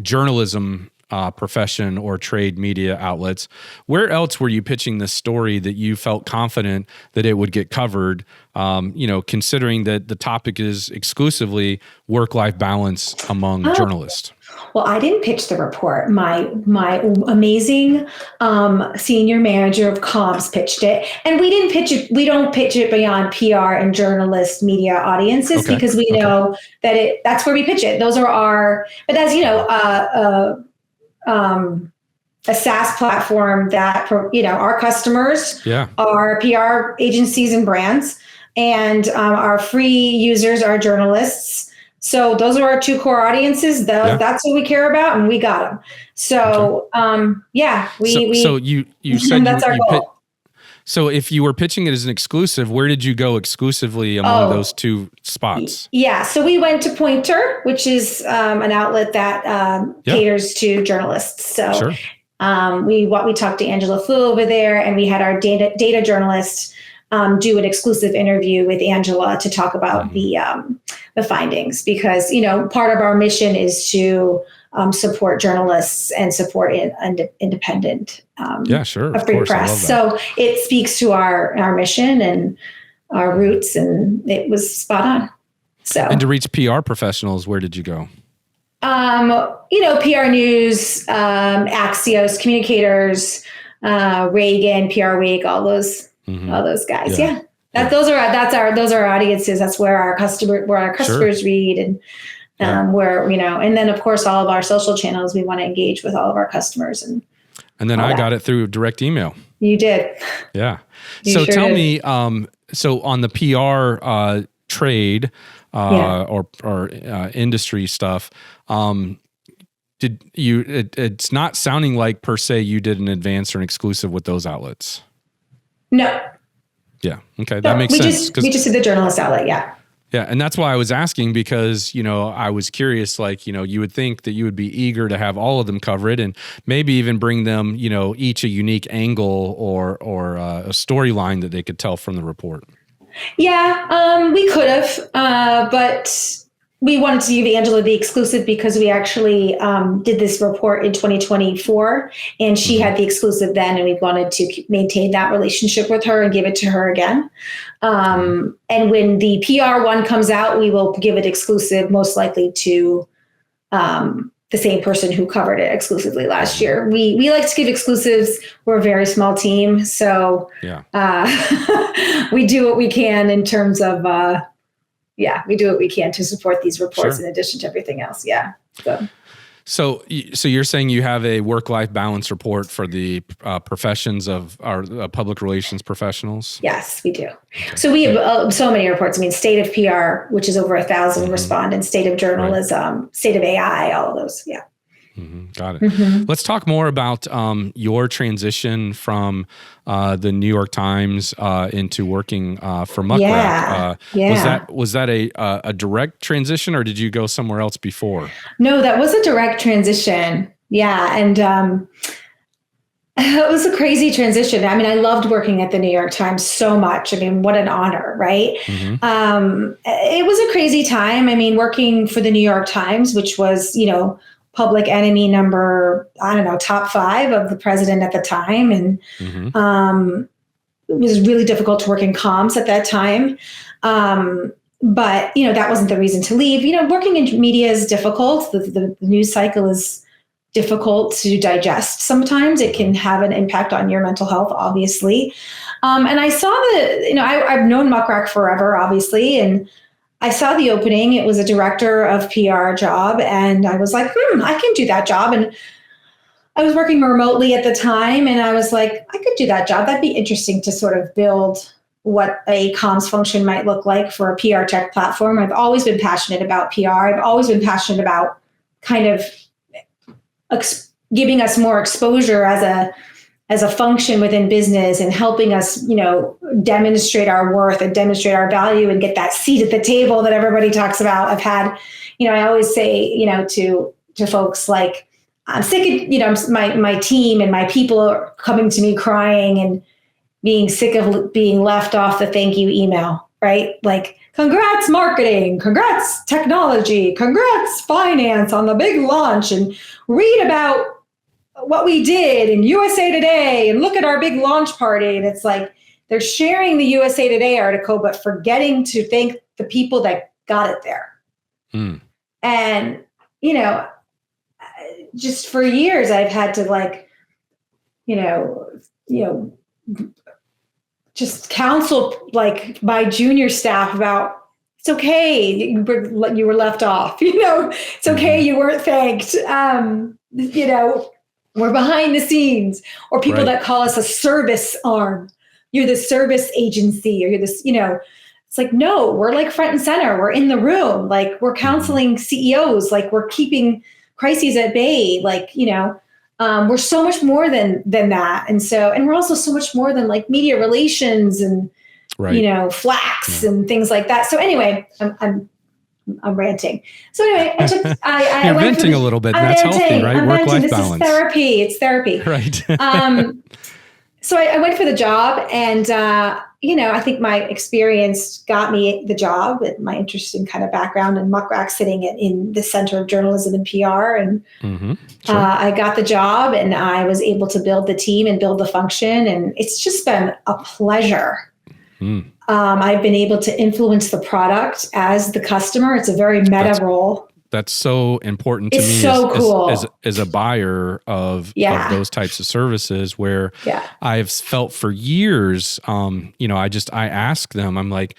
Speaker 1: journalism profession or trade media outlets, where else were you pitching this story that you felt confident that it would get covered, considering that the topic is exclusively work-life balance among journalists?
Speaker 2: Well, I didn't pitch the report. My amazing senior manager of comms pitched it, and we didn't pitch it. We don't pitch it beyond PR and journalist media audiences because we know that that's where we pitch it. Those are our. But as you know, a SaaS platform that our customers are PR agencies and brands, and our free users are journalists. So those are our two core audiences. That's what we care about, and we got them. So, So you said that's our goal.
Speaker 1: So if you were pitching it as an exclusive, where did you go exclusively among those two spots?
Speaker 2: Yeah, so we went to Pointer, which is an outlet that caters to journalists. So we talked to Angela Fu over there, and we had our data journalist do an exclusive interview with Angela to talk about the findings, because part of our mission is to support journalists and support independent free press. So it speaks to our mission and our roots, and it was spot on. So,
Speaker 1: and to reach PR professionals, where did you go?
Speaker 2: PR News, Axios, Communicators, Reagan, PR Week, all those guys. Yeah. Those are our audiences. That's where our customers read, and where, and then of course all of our social channels, we want to engage with all of our customers. And
Speaker 1: then I got it through direct email.
Speaker 2: You did.
Speaker 1: Yeah. So tell me, so on the PR trade or industry stuff, did you, it's not sounding like per se you did an advance or an exclusive with those outlets.
Speaker 2: No.
Speaker 1: Yeah. Okay. That makes sense.
Speaker 2: We just did the journalist outlet. Yeah.
Speaker 1: Yeah. And that's why I was asking, because, I was curious, you would think that you would be eager to have all of them cover it and maybe even bring them, each a unique angle or a storyline that they could tell from the report. Yeah.
Speaker 2: We could have, but we wanted to give Angela the exclusive because we actually did this report in 2024, and she had the exclusive then, and we wanted to maintain that relationship with her and give it to her again. And when the PR one comes out, we will give it exclusive, most likely to the same person who covered it exclusively last year. We like to give exclusives. We're a very small team, so we do what we can in terms of we do what we can to support these reports in addition to everything else. Yeah.
Speaker 1: So you're saying you have a work-life balance report for the professions of our public relations professionals?
Speaker 2: Yes, we do. Okay. So we have so many reports. I mean, state of PR, which is over 1,000 respondents, state of journalism, state of AI, all of those. Yeah.
Speaker 1: Got it. Let's talk more about your transition from the New York Times into working for Muck Rack. Was that a direct transition, or did you go somewhere else before?
Speaker 2: No, that was a direct transition. Yeah, and it was a crazy transition. I mean, I loved working at the New York Times so much. I mean, what an honor, right? It was a crazy time. I mean, working for the New York Times, which was, public enemy number, top 5 of the president at the time. And it was really difficult to work in comms at that time. But, that wasn't the reason to leave. Working in media is difficult. The news cycle is difficult to digest. Sometimes it can have an impact on your mental health, obviously. And I saw I've known Muck Rack forever, obviously. And I saw the opening. It was a director of PR job. And I was like, I can do that job. And I was working remotely at the time. And I was like, I could do that job. That'd be interesting to sort of build what a comms function might look like for a PR tech platform. I've always been passionate about PR. I've always been passionate about kind of giving us more exposure as a function within business and helping us, demonstrate our worth and demonstrate our value and get that seat at the table that everybody talks about. I've had, I always say, to folks like, I'm sick of, my team and my people are coming to me crying and being sick of being left off the thank you email, right? Like, congrats marketing, congrats technology, congrats finance on the big launch, and read about what we did in USA Today and look at our big launch party. And it's like, they're sharing the USA Today article, but forgetting to thank the people that got it there. And, just for years, I've had to just counsel like my junior staff about, it's okay, you were left off, it's okay, you weren't thanked, we're behind the scenes, or people that call us a service arm. You're the service agency, or you're this, it's like, no, we're like front and center. We're in the room. Like, we're counseling CEOs, like we're keeping crises at bay. Like, we're so much more than that. And we're also so much more than like media relations and, flax and things like that. So anyway, I'm ranting. So anyway,
Speaker 1: you're venting a little bit. And that's healthy, right? Work-life balance.
Speaker 2: This is therapy. It's therapy.
Speaker 1: Right.
Speaker 2: So I went for the job, and I think my experience got me the job, and my interesting kind of background in Muck Rack, sitting in the center of journalism and PR. And I got the job, and I was able to build the team and build the function, and it's just been a pleasure. I've been able to influence the product as the customer. It's a very meta role.
Speaker 1: That's so important to me.
Speaker 2: It's so cool.
Speaker 1: As a buyer of those types of services, where I've felt for years, I ask them, I'm like,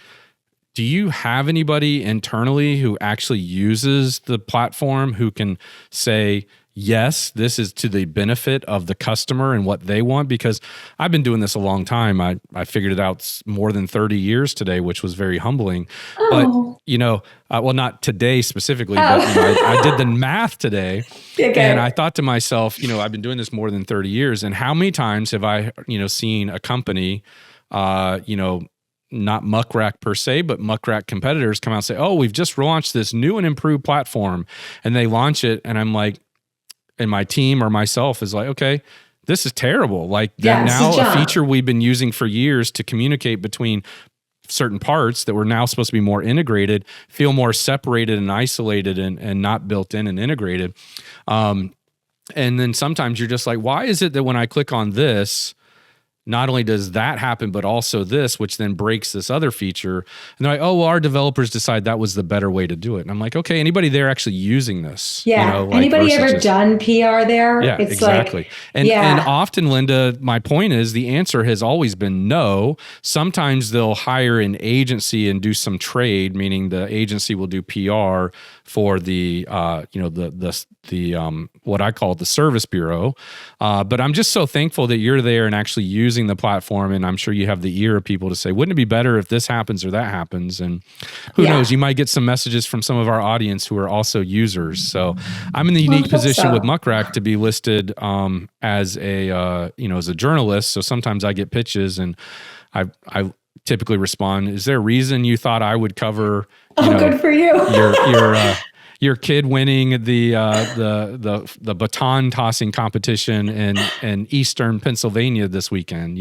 Speaker 1: do you have anybody internally who actually uses the platform who can say, yes, this is to the benefit of the customer and what they want? Because I've been doing this a long time. I figured it out more than 30 years today, which was very humbling.
Speaker 2: Oh.
Speaker 1: But, well, not today specifically, but I did the math today. Okay. And I thought to myself, I've been doing this more than 30 years. And how many times have I, seen a company, not Muck Rack per se, but Muck Rack competitors come out and say, oh, we've just launched this new and improved platform. And they launch it. And I'm like, and my team or myself is like, okay, this is terrible. Like, now a feature we've been using for years to communicate between certain parts that were now supposed to be more integrated, feel more separated and isolated and not built in and integrated. And then sometimes you're just like, why is it that when I click on this, not only does that happen, but also this, which then breaks this other feature. And they're like, oh, well, our developers decide that was the better way to do it. And I'm like, okay, anybody there actually using this?
Speaker 2: Yeah.
Speaker 1: You know, like,
Speaker 2: Anybody ever done PR there?
Speaker 1: Yeah,
Speaker 2: it's
Speaker 1: exactly.
Speaker 2: Like,
Speaker 1: and often, Linda, my point is the answer has always been no. Sometimes they'll hire an agency and do some trade, meaning the agency will do PR for the what I call the service bureau. But I'm just so thankful that you're there and actually using the platform. And I'm sure you have the ear of people to say, wouldn't it be better if this happens or that happens? And who knows, you might get some messages from some of our audience who are also users. So I'm in the unique position with Muck Rack to be listed as a journalist. So sometimes I get pitches and I typically respond, is there a reason you thought I would cover
Speaker 2: good for you.
Speaker 1: your kid winning the baton tossing competition in Eastern Pennsylvania this weekend,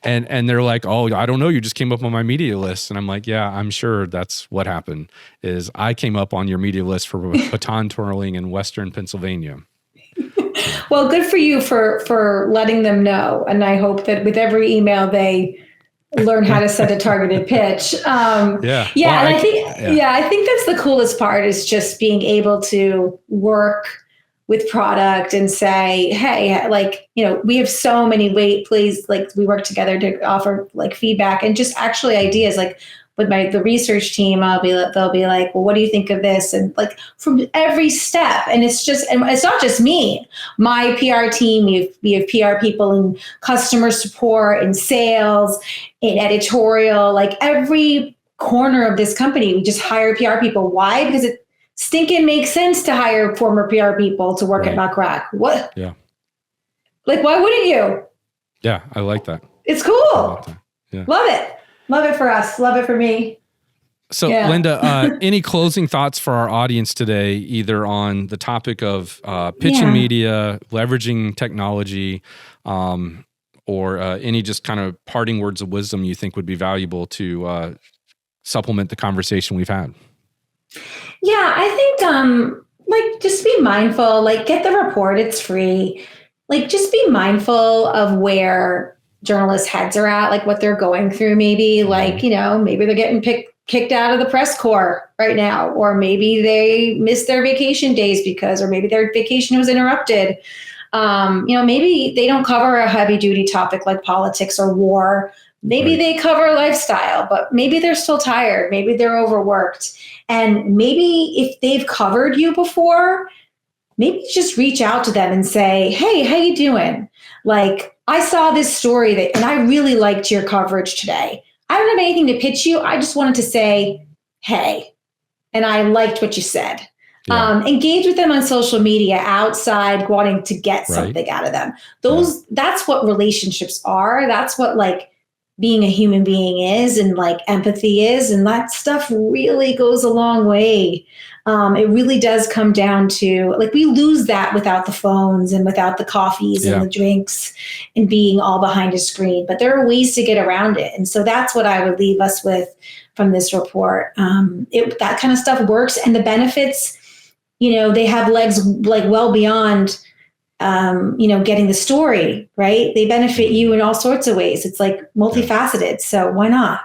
Speaker 1: and they're like, oh, I don't know, you just came up on my media list. And I'm like, yeah, I'm sure that's what happened, is I came up on your media list for baton twirling in Western Pennsylvania.
Speaker 2: Well, good for you for letting them know. And I hope that with every email they learn how to send a targeted pitch. I think that's the coolest part, is just being able to work with product and say, hey, we have so many please, we work together to offer feedback and just actually ideas. With the research team, they'll be like, well, what do you think of this? And from every step. And it's not just me, my PR team, we have PR people in customer support, in sales, in editorial, every corner of this company, we just hire PR people. Why? Because it stinking makes sense to hire former PR people to work at Muck Rack. What?
Speaker 1: Yeah.
Speaker 2: Why wouldn't you?
Speaker 1: Yeah, I like that.
Speaker 2: It's cool.
Speaker 1: Yeah.
Speaker 2: Love it. Love it for us. Love it for me.
Speaker 1: So, Linda, any closing thoughts for our audience today, either on the topic of pitching media, leveraging technology, or any just kind of parting words of wisdom you think would be valuable to supplement the conversation we've had?
Speaker 2: Yeah, I think just be mindful, get the report, it's free. Just be mindful of where journalists' heads are at, what they're going through, maybe maybe they're getting kicked out of the press corps right now, or maybe they missed their vacation days or maybe their vacation was interrupted. Maybe they don't cover a heavy duty topic like politics or war. Maybe they cover lifestyle, but maybe they're still tired. Maybe they're overworked. And maybe if they've covered you before, maybe just reach out to them and say, hey, how you doing? I saw this story and I really liked your coverage today. I don't have anything to pitch you. I just wanted to say, hey, and I liked what you said. Yeah. Engage with them on social media outside wanting to get something out of them. That's what relationships are. That's what being a human being is, and empathy is. And that stuff really goes a long way. It really does come down to we lose that without the phones and without the coffees and the drinks and being all behind a screen. But there are ways to get around it. And so that's what I would leave us with from this report. That kind of stuff works, and the benefits, they have legs well beyond, getting the story, right? They benefit you in all sorts of ways. It's multifaceted. So why not?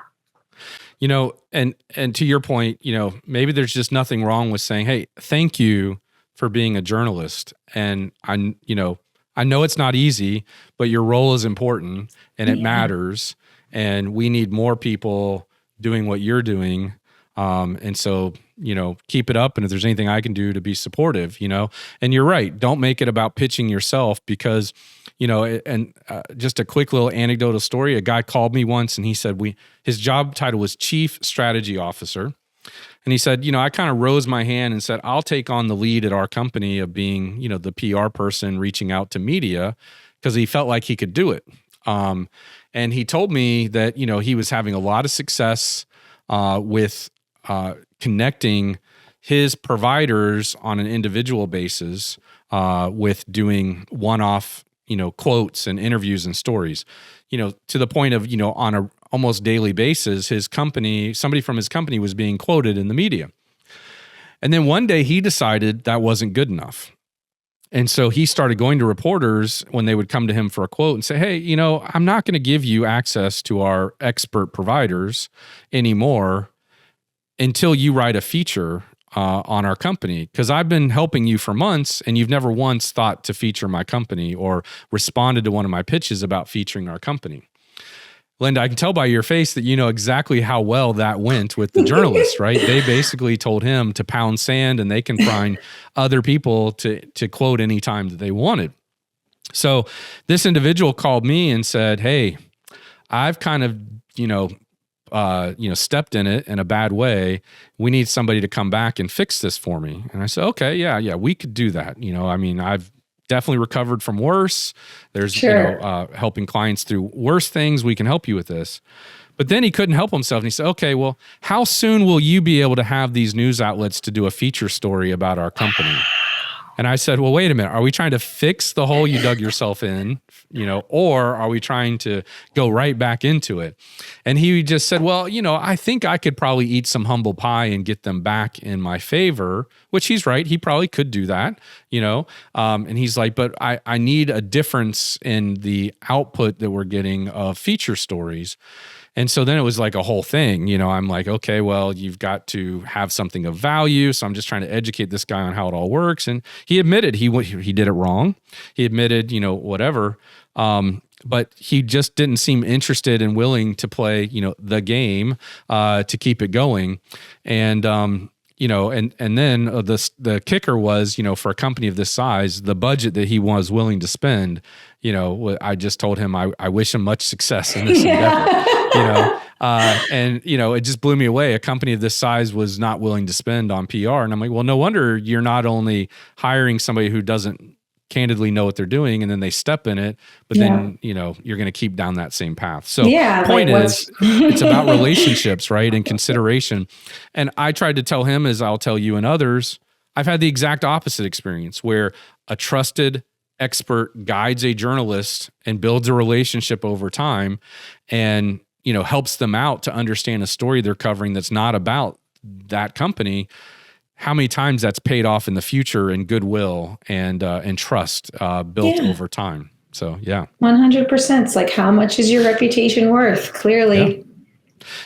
Speaker 1: And to your point, maybe there's just nothing wrong with saying, hey, thank you for being a journalist. And I know it's not easy, but your role is important and it matters. And we need more people doing what you're doing. And so, keep it up. And if there's anything I can do to be supportive, and you're right, don't make it about pitching yourself, because, just a quick little anecdotal story. A guy called me once and he said his job title was Chief Strategy Officer. And he said, I kind of rose my hand and said, I'll take on the lead at our company of being, the PR person reaching out to media, because he felt like he could do it. And he told me that, he was having a lot of success with connecting his providers on an individual basis with doing one-off, quotes and interviews and stories, to the point of, on a almost daily basis, somebody from his company was being quoted in the media. And then one day he decided that wasn't good enough. And so he started going to reporters when they would come to him for a quote and say, hey, I'm not going to give you access to our expert providers anymore until you write a feature on our company, because I've been helping you for months and you've never once thought to feature my company or responded to one of my pitches about featuring our company. Linda, I can tell by your face that you know exactly how well that went with the journalists, right? They basically told him to pound sand and they can find other people to quote anytime that they wanted. So this individual called me and said, hey, I've kind of, stepped in it in a bad way. We need somebody to come back and fix this for me. And I said, okay, yeah, we could do that. I've definitely recovered from worse. There's, helping clients through worse things. We can help you with this. But then he couldn't help himself. And he said, okay, well, how soon will you be able to have these news outlets to do a feature story about our company? And I said, well, wait a minute. Are we trying to fix the hole you dug yourself in, or are we trying to go right back into it? And he just said, well, I think I could probably eat some humble pie and get them back in my favor, which he's right. He probably could do that, and he's like, but I need a difference in the output that we're getting of feature stories. And so then it was like a whole thing, I'm like, okay, well, you've got to have something of value. So I'm just trying to educate this guy on how it all works. And he admitted he did it wrong. He admitted, whatever. But he just didn't seem interested and willing to play, the game to keep it going. And, and then the kicker was, for a company of this size, the budget that he was willing to spend, I just told him I wish him much success in this endeavor. It just blew me away. A company of this size was not willing to spend on PR. And I'm like, well, no wonder you're not only hiring somebody who doesn't candidly know what they're doing and then they step in it, but then, you're going to keep down that same path. So the point is, it's about relationships, right? And consideration. And I tried to tell him, as I'll tell you and others, I've had the exact opposite experience where a trusted expert guides a journalist and builds a relationship over time and, helps them out to understand a story they're covering that's not about that company. How many times that's paid off in the future in goodwill and trust built over time. So, yeah.
Speaker 2: 100%. It's like, how much is your reputation worth? Clearly.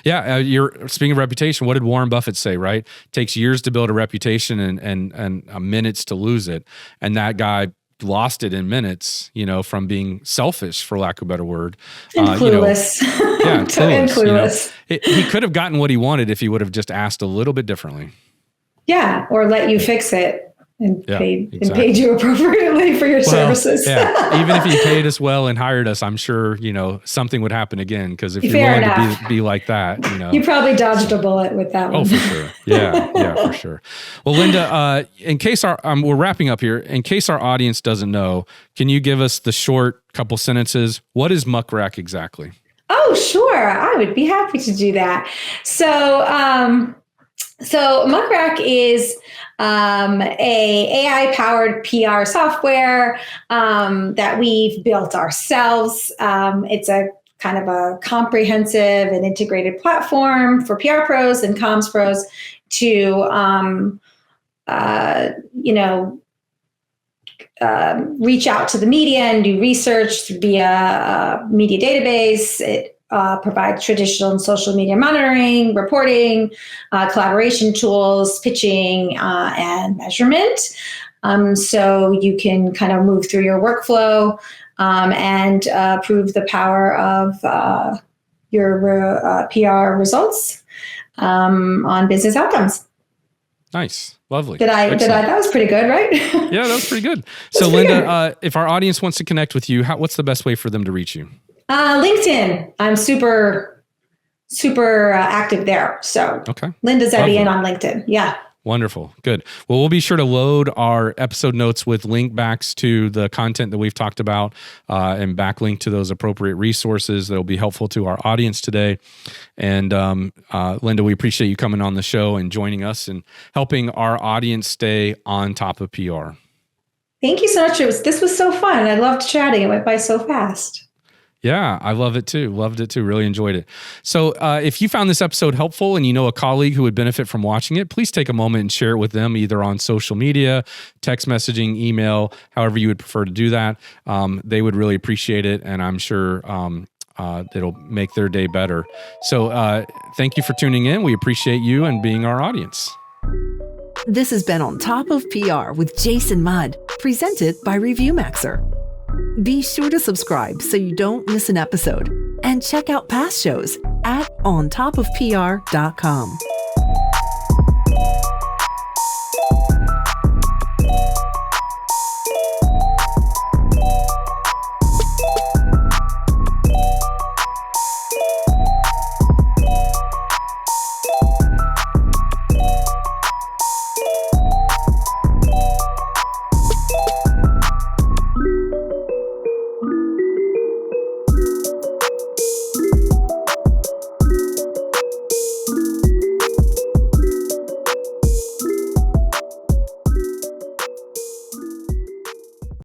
Speaker 1: Yeah. You're speaking of reputation. What did Warren Buffett say, right? It takes years to build a reputation and minutes to lose it. And that guy lost it in minutes, from being selfish, for lack of a better word.
Speaker 2: And clueless.
Speaker 1: Clueless. He could have gotten what he wanted if he would have just asked a little bit differently.
Speaker 2: Yeah, or let you fix it and paid you appropriately for your services.
Speaker 1: Yeah, even if he paid us well and hired us, I'm sure something would happen again. Because if you're willing to be like that,
Speaker 2: you probably dodged a bullet with that one.
Speaker 1: Oh, for sure. Yeah, for sure. Well, Linda, in case we're wrapping up here. In case our audience doesn't know, can you give us the short couple sentences? What is Muck Rack exactly?
Speaker 2: Oh, sure. I would be happy to do that. So Muck Rack is a AI-powered PR software that we've built ourselves. It's a kind of a comprehensive and integrated platform for PR pros and comms pros to, reach out to the media and do research via a media database. It provides traditional and social media monitoring, reporting, collaboration tools, pitching, and measurement. So you can kind of move through your workflow and prove the power of your PR results on business outcomes.
Speaker 1: Nice. Lovely.
Speaker 2: That was pretty good, right?
Speaker 1: Yeah, that was pretty good. So Linda, if our audience wants to connect with you, what's the best way for them to reach you?
Speaker 2: LinkedIn. I'm super active there. So Linda Zebian on LinkedIn. Yeah.
Speaker 1: Wonderful. Good. Well, we'll be sure to load our episode notes with link backs to the content that we've talked about and backlink to those appropriate resources that will be helpful to our audience today. And Linda, we appreciate you coming on the show and joining us and helping our audience stay on top of PR.
Speaker 2: Thank you so much. This was so fun. I loved chatting. It went by so fast.
Speaker 1: Yeah, I love it too. Loved it too. Really enjoyed it. So if you found this episode helpful and you know a colleague who would benefit from watching it, please take a moment and share it with them either on social media, text messaging, email, however you would prefer to do that. They would really appreciate it, and I'm sure it'll make their day better. So thank you for tuning in. We appreciate you and being our audience.
Speaker 3: This has been On Top of PR with Jason Mudd, presented by ReviewMaxer. Be sure to subscribe so you don't miss an episode, and check out past shows at ontopofpr.com.